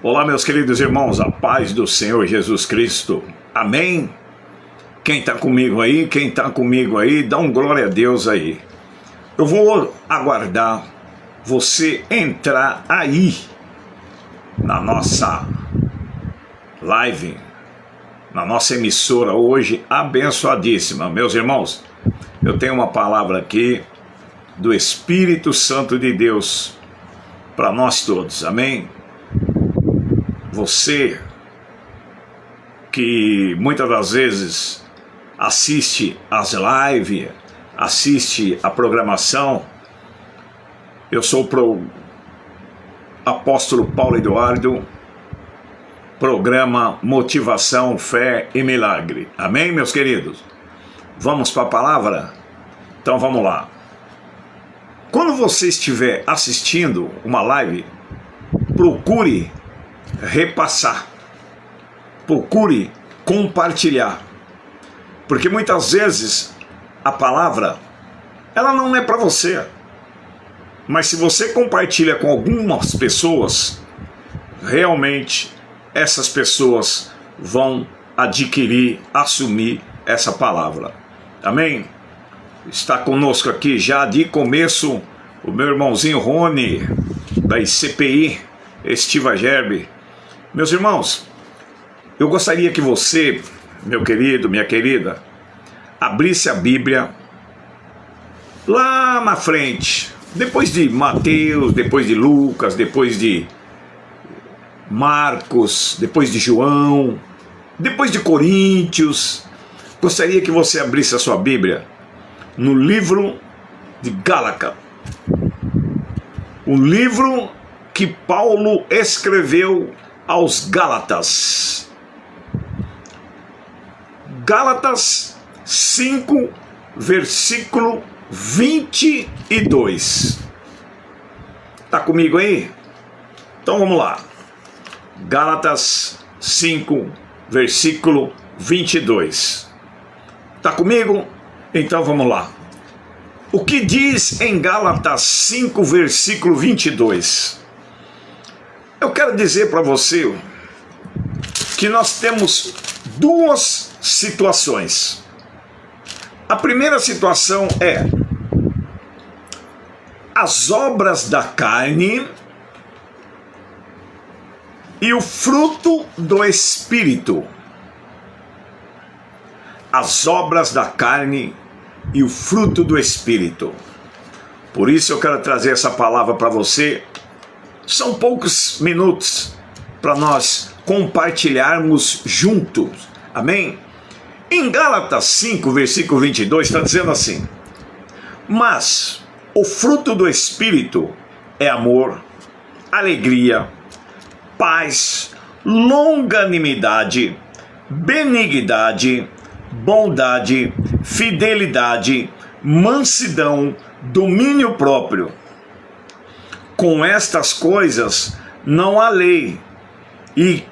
Olá, meus queridos irmãos, a paz do Senhor Jesus Cristo. Amém? Quem está comigo aí, dá um glória a Deus aí. Eu vou aguardar você entrar aí na nossa live, na nossa emissora hoje abençoadíssima. Meus irmãos, eu tenho uma palavra aqui do Espírito Santo de Deus para nós todos, amém? Você que muitas das vezes assiste às lives, assiste a programação, eu sou o apóstolo Paulo Eduardo, programa Motivação, Fé e Milagre. Amém, meus queridos? Vamos para a palavra? Então vamos lá. Quando você estiver assistindo uma live, procure repassar, procure compartilhar, porque muitas vezes a palavra ela não é para você, mas se você compartilha com algumas pessoas, realmente essas pessoas vão adquirir, assumir essa palavra. Amém? Está conosco aqui já de começo o meu irmãozinho Rony, da ICPI, Estiva Gerbe. Meus irmãos, eu gostaria que você, meu querido, minha querida, abrisse a Bíblia lá na frente, depois de Mateus, depois de Lucas, depois de Marcos, depois de João, depois de Coríntios. Gostaria que você abrisse a sua Bíblia no livro de Gálatas, o livro que Paulo escreveu aos Gálatas. Gálatas 5, versículo 22. Está comigo aí? Então vamos lá. Gálatas 5, versículo 22. Está comigo? Então vamos lá. O que diz em Gálatas 5, versículo 22? Eu quero dizer para você que nós temos duas situações. A primeira situação é as obras da carne e o fruto do Espírito. As obras da carne e o fruto do Espírito. Por isso eu quero trazer essa palavra para você. São poucos minutos para nós compartilharmos juntos. Amém? Em Gálatas 5, versículo 22, está dizendo assim: mas o fruto do Espírito é amor, alegria, paz, longanimidade, benignidade, bondade, fidelidade, mansidão, domínio próprio. Com estas coisas não há lei, e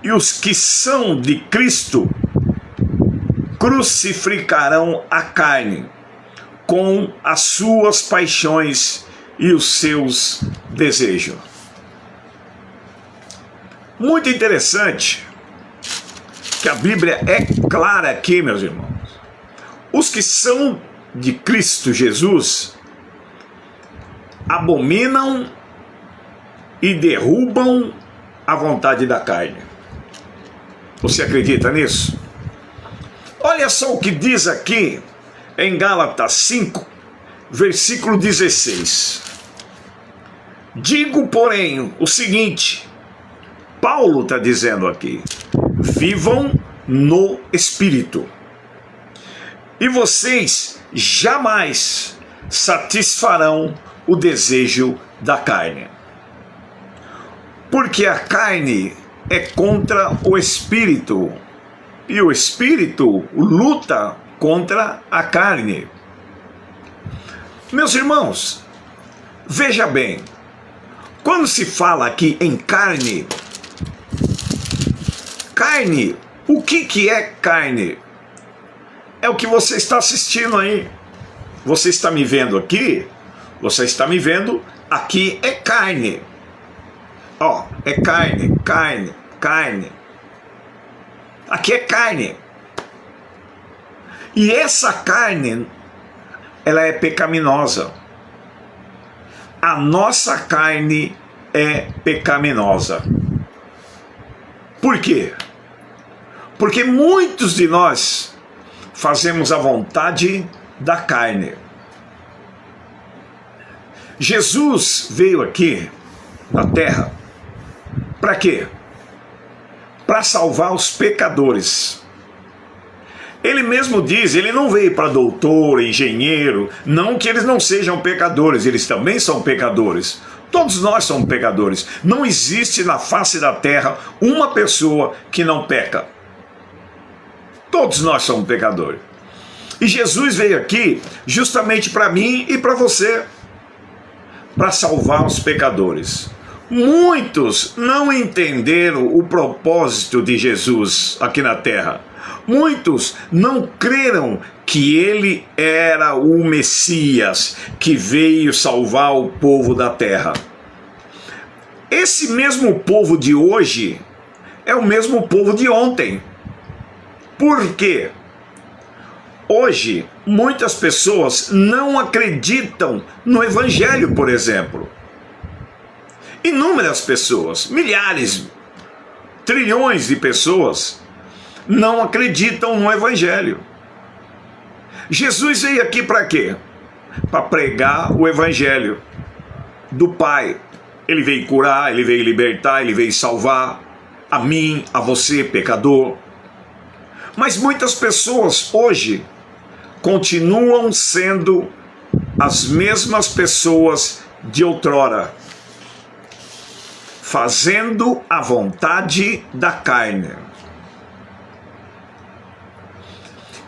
os que são de Cristo crucificarão a carne com as suas paixões e os seus desejos. Muito interessante que a Bíblia é clara aqui, meus irmãos. Os que são de Cristo Jesus abominam e derrubam a vontade da carne. Você acredita nisso? Olha só o que diz aqui em Gálatas 5, versículo 16. Digo, porém, o seguinte, Paulo está dizendo aqui: vivam no Espírito, e vocês jamais satisfarão o desejo da carne. Porque a carne é contra o Espírito, e o Espírito luta contra a carne. Meus irmãos, veja bem, quando se fala aqui em carne, o que é carne? É o que você está assistindo aí. Você está me vendo aqui? Você está me vendo? Aqui é carne. Ó, é carne, carne, carne. Aqui é carne. E essa carne, ela é pecaminosa. A nossa carne é pecaminosa. Por quê? Porque muitos de nós fazemos a vontade da carne. Jesus veio aqui na terra para quê? Para salvar os pecadores. Ele mesmo diz, ele não veio para doutor, engenheiro, não que eles não sejam pecadores, eles também são pecadores. Todos nós somos pecadores. Não existe na face da terra uma pessoa que não peca. Todos nós somos pecadores. E Jesus veio aqui justamente para mim e para você, para salvar os pecadores. Muitos não entenderam o propósito de Jesus aqui na terra. Muitos não creram que ele era o Messias que veio salvar o povo da terra. Esse mesmo povo de hoje é o mesmo povo de ontem. Por quê? Hoje, muitas pessoas não acreditam no Evangelho, por exemplo. Inúmeras pessoas, milhares, trilhões de pessoas não acreditam no Evangelho. Jesus veio aqui para quê? Para pregar o Evangelho do Pai. Ele veio curar, ele veio libertar, ele veio salvar a mim, a você, pecador. Mas muitas pessoas hoje continuam sendo as mesmas pessoas de outrora, fazendo a vontade da carne.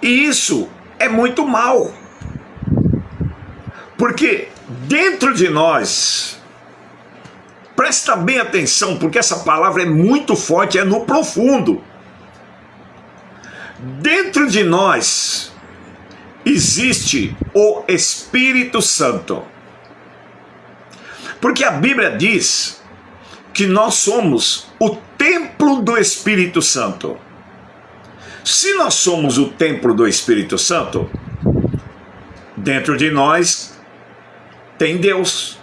E isso é muito mal, porque dentro de nós, presta bem atenção, porque essa palavra é muito forte, é no profundo. Dentro de nós existe o Espírito Santo, porque a Bíblia diz que nós somos o templo do Espírito Santo. Se nós somos o templo do Espírito Santo, dentro de nós tem Deus.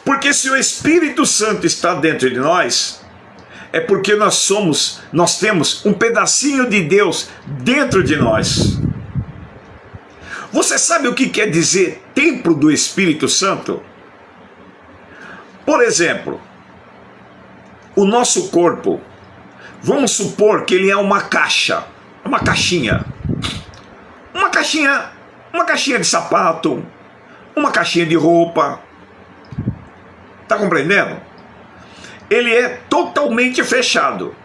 Porque se o Espírito Santo está dentro de nós, é porque nós temos um pedacinho de Deus dentro de nós. Você sabe o que quer dizer templo do Espírito Santo? Por exemplo, o nosso corpo, vamos supor que ele é uma caixa, uma caixinha de sapato, uma caixinha de roupa. Tá compreendendo? Ele é totalmente fechado.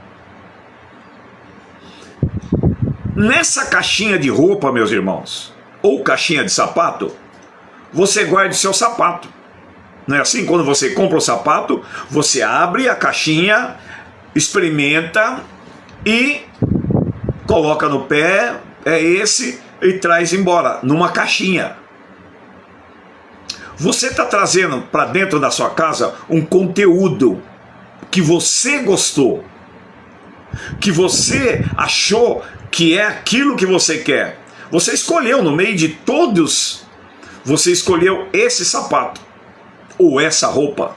Nessa caixinha de roupa, meus irmãos, ou caixinha de sapato, você guarda o seu sapato. Não é assim? Quando você compra o sapato, você abre a caixinha, experimenta e coloca no pé, é esse, e traz embora, numa caixinha. Você está trazendo para dentro da sua casa um conteúdo que você gostou, que você achou que é aquilo que você quer. Você escolheu no meio de todos, você escolheu esse sapato ou essa roupa.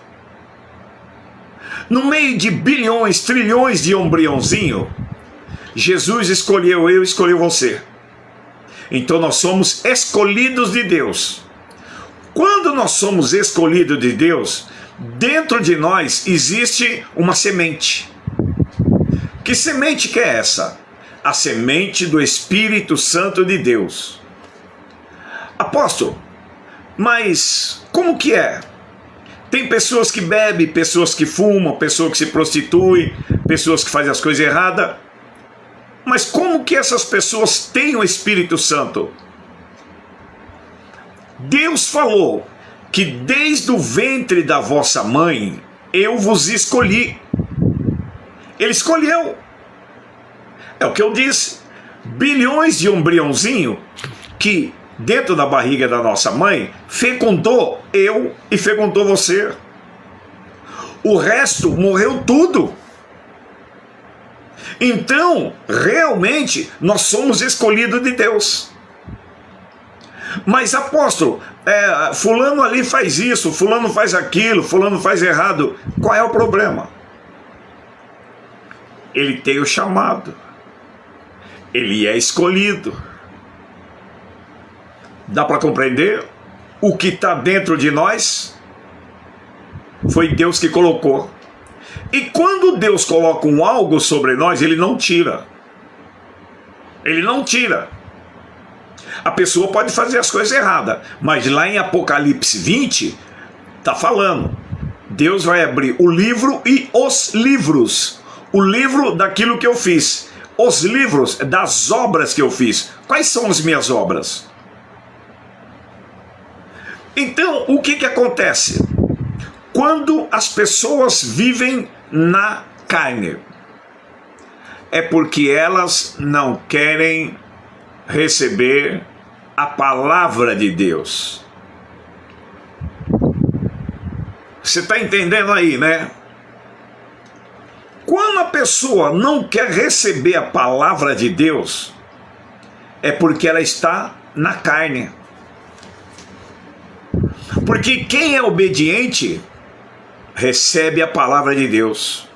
No meio de bilhões, trilhões de embriãozinho, Jesus escolheu eu, escolheu você. Então nós somos escolhidos de Deus. Quando nós somos escolhidos de Deus, dentro de nós existe uma semente. Que semente que é essa? A semente do Espírito Santo de Deus. Apóstolo, mas como que é? Tem pessoas que bebem, pessoas que fumam, pessoas que se prostituem, pessoas que fazem as coisas erradas. Mas como que essas pessoas têm o Espírito Santo? Deus falou que desde o ventre da vossa mãe eu vos escolhi. Ele escolheu. É o que eu disse. Bilhões de embriãozinho que dentro da barriga da nossa mãe fecundou eu e fecundou você. O resto morreu tudo. Então, realmente, nós somos escolhidos de Deus. Mas, apóstolo, fulano ali faz isso, fulano faz aquilo, fulano faz errado. Qual é o problema? Ele tem o chamado. Ele é escolhido. Dá para compreender? O que está dentro de nós foi Deus que colocou. E quando Deus coloca um algo sobre nós, Ele não tira. Ele não tira. A pessoa pode fazer as coisas erradas, mas lá em Apocalipse 20, está falando, Deus vai abrir o livro e os livros. O livro daquilo que eu fiz. Os livros das obras que eu fiz. Quais são as minhas obras? Então, o que acontece? Quando as pessoas vivem na carne, é porque elas não querem receber a palavra de Deus. Você está entendendo aí, né? Quando a pessoa não quer receber a palavra de Deus, é porque ela está na carne. Porque quem é obediente recebe a palavra de Deus,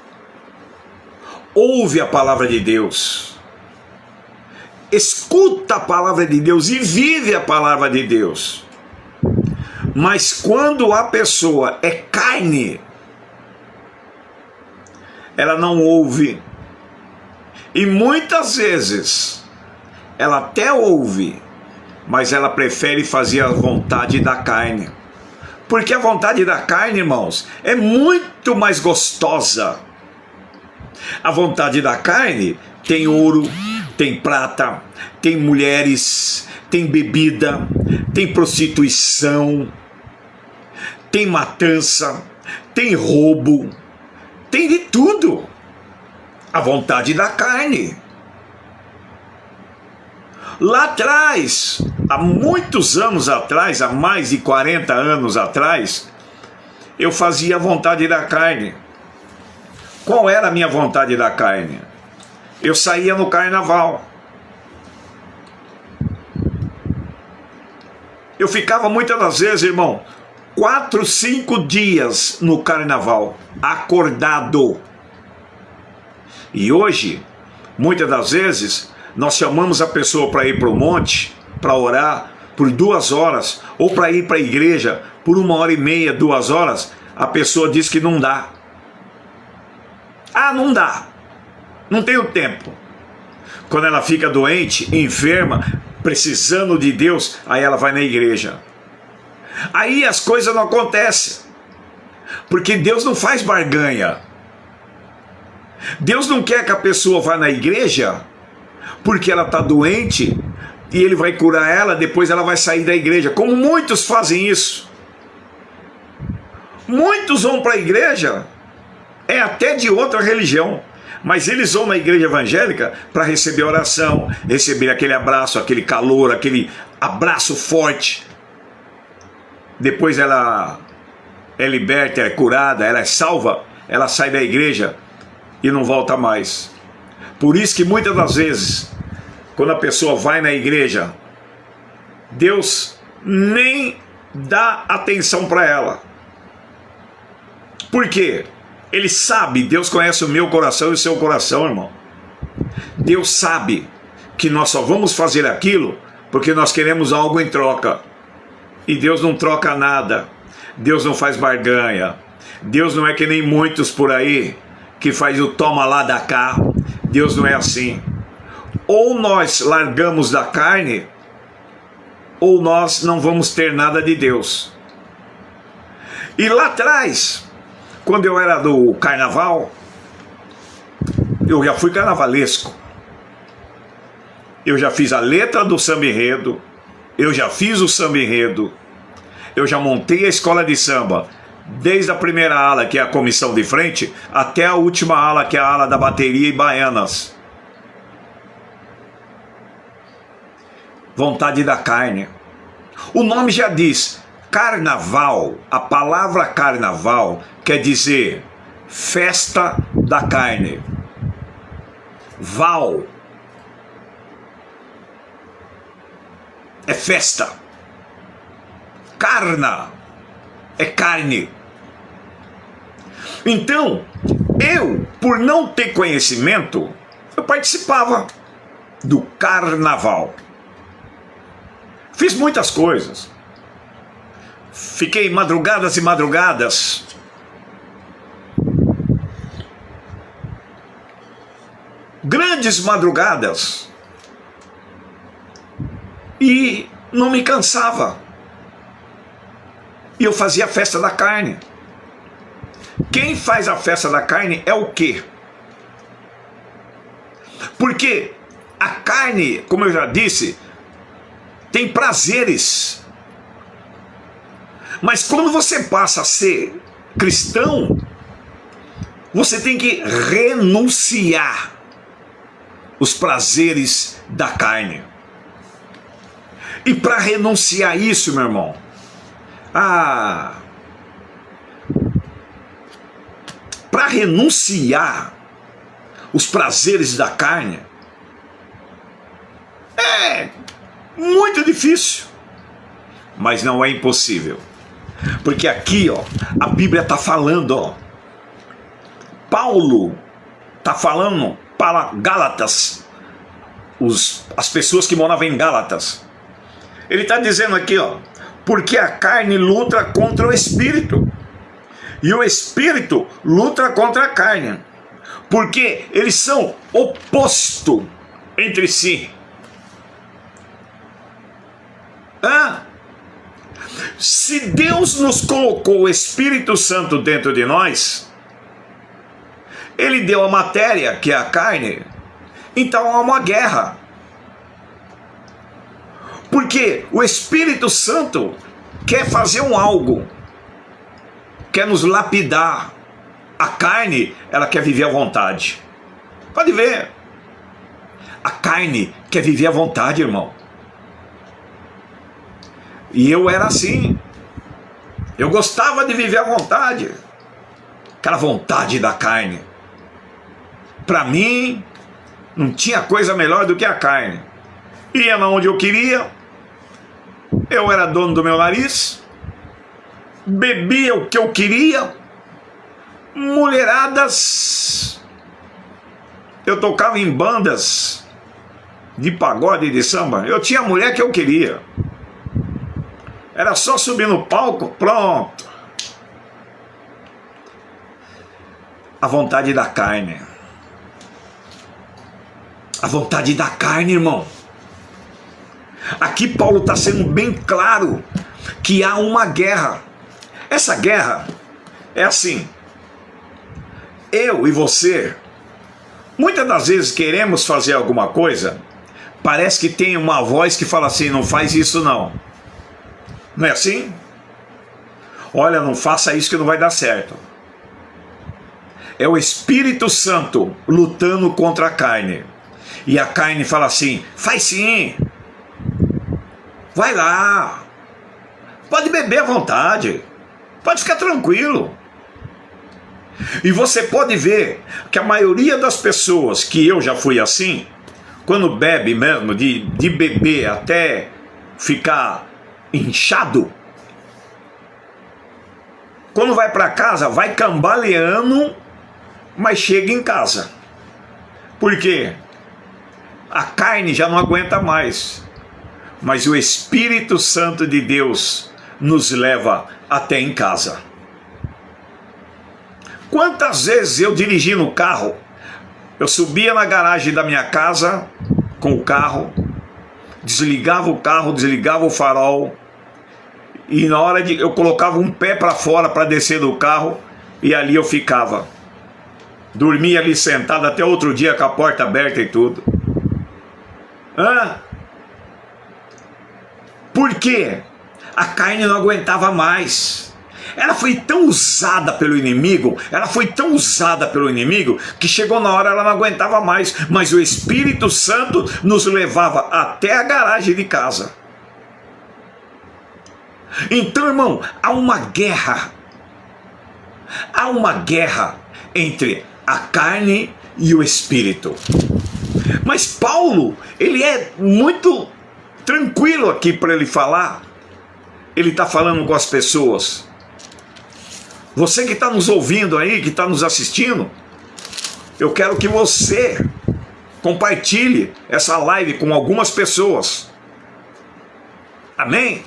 ouve a palavra de Deus, escuta a palavra de Deus e vive a palavra de Deus. Mas quando a pessoa é carne, ela não ouve, e muitas vezes ela até ouve, mas ela prefere fazer a vontade da carne. Porque a vontade da carne, irmãos, é muito mais gostosa. A vontade da carne tem ouro, tem prata, tem mulheres, tem bebida, tem prostituição, tem matança, tem roubo, tem de tudo. A vontade da carne. Lá atrás, há muitos anos atrás, há mais de 40 anos atrás, eu fazia a vontade da carne. Qual era a minha vontade da carne? Eu saía no carnaval. Eu ficava muitas das vezes, irmão, 4, 5 dias no carnaval, acordado. E hoje, muitas das vezes, nós chamamos a pessoa para ir para o monte, para orar por 2 horas, ou para ir para a igreja por 1h30, 2 horas, a pessoa diz que não dá. Ah, não dá, não tenho tempo. Quando ela fica doente, enferma, precisando de Deus, aí ela vai na igreja. Aí as coisas não acontecem, porque Deus não faz barganha. Deus não quer que a pessoa vá na igreja porque ela está doente e Ele vai curar ela, depois ela vai sair da igreja, como muitos fazem isso. Muitos vão para a igreja, até de outra religião, mas eles vão na igreja evangélica para receber oração, receber aquele abraço, aquele calor, aquele abraço forte. Depois ela é liberta, é curada, ela é salva, ela sai da igreja e não volta mais. Por isso que muitas das vezes, quando a pessoa vai na igreja, Deus nem dá atenção para ela. Por quê? Ele sabe, Deus conhece o meu coração e o seu coração, irmão. Deus sabe que nós só vamos fazer aquilo porque nós queremos algo em troca. E Deus não troca nada. Deus não faz barganha. Deus não é que nem muitos por aí que faz o toma lá da cá. Deus não é assim. Ou nós largamos da carne, ou nós não vamos ter nada de Deus. E lá atrás, quando eu era do carnaval, eu já fui carnavalesco. Eu já fiz a letra do samba enredo, eu já fiz o samba enredo, eu já montei a escola de samba, desde a primeira ala, que é a comissão de frente, até a última ala, que é a ala da bateria e baianas. Vontade da carne. O nome já diz, carnaval. A palavra carnaval quer dizer festa da carne. Val é festa. Carna é carne. Então, eu, por não ter conhecimento, eu participava do carnaval. Fiz muitas coisas. Fiquei madrugadas e madrugadas grandes madrugadas e não me cansava. E eu fazia a festa da carne. Quem faz a festa da carne é o quê? Porque a carne, como eu já disse, tem prazeres. Mas quando você passa a ser cristão, você tem que renunciar os prazeres da carne. E para renunciar isso, meu irmão, para renunciar os prazeres da carne, é muito difícil, mas não é impossível. Porque aqui, ó, a Bíblia está falando, ó, Paulo está falando para Gálatas, as pessoas que moravam em Gálatas. Ele está dizendo aqui, ó, porque a carne luta contra o espírito, e o espírito luta contra a carne, porque eles são opostos entre si. Se Deus nos colocou o Espírito Santo dentro de nós, Ele deu a matéria, que é a carne, então há uma guerra. Porque o Espírito Santo quer fazer algo, quer nos lapidar. A carne, ela quer viver à vontade. Pode ver. A carne quer viver à vontade, irmão. E eu era assim. Eu gostava de viver à vontade. Aquela vontade da carne. Para mim, não tinha coisa melhor do que a carne. Ia onde eu queria. Eu era dono do meu nariz. Bebia o que eu queria. Mulheradas. Eu tocava em bandas de pagode e de samba. Eu tinha a mulher que eu queria. Era só subir no palco, pronto. A vontade da carne. A vontade da carne, irmão. Aqui Paulo está sendo bem claro que há uma guerra. Essa guerra é assim. Eu e você, muitas das vezes queremos fazer alguma coisa, parece que tem uma voz que fala assim, não faz isso não. Não é assim? Olha, não faça isso que não vai dar certo. É o Espírito Santo lutando contra a carne. E a carne fala assim, faz sim. Vai lá. Pode beber à vontade. Pode ficar tranquilo. E você pode ver que a maioria das pessoas, que eu já fui assim, quando bebe mesmo, de beber até ficar inchado, quando vai para casa, vai cambaleando, mas chega em casa. Por quê? A carne já não aguenta mais, mas o Espírito Santo de Deus nos leva até em casa. Quantas vezes eu dirigi no carro, eu subia na garagem da minha casa com o carro, desligava o carro, desligava o farol, e na hora de eu colocava um pé para fora para descer do carro, e ali eu ficava. Dormia ali sentado até outro dia com a porta aberta e tudo. Por quê? A carne não aguentava mais. Ela foi tão usada pelo inimigo, que chegou na hora ela não aguentava mais, mas o Espírito Santo nos levava até a garagem de casa. Então, irmão, há uma guerra entre a carne e o espírito. Mas Paulo, ele é muito tranquilo aqui para ele falar. Ele está falando com as pessoas. Você que está nos ouvindo aí, que está nos assistindo, eu quero que você compartilhe essa live com algumas pessoas. Amém?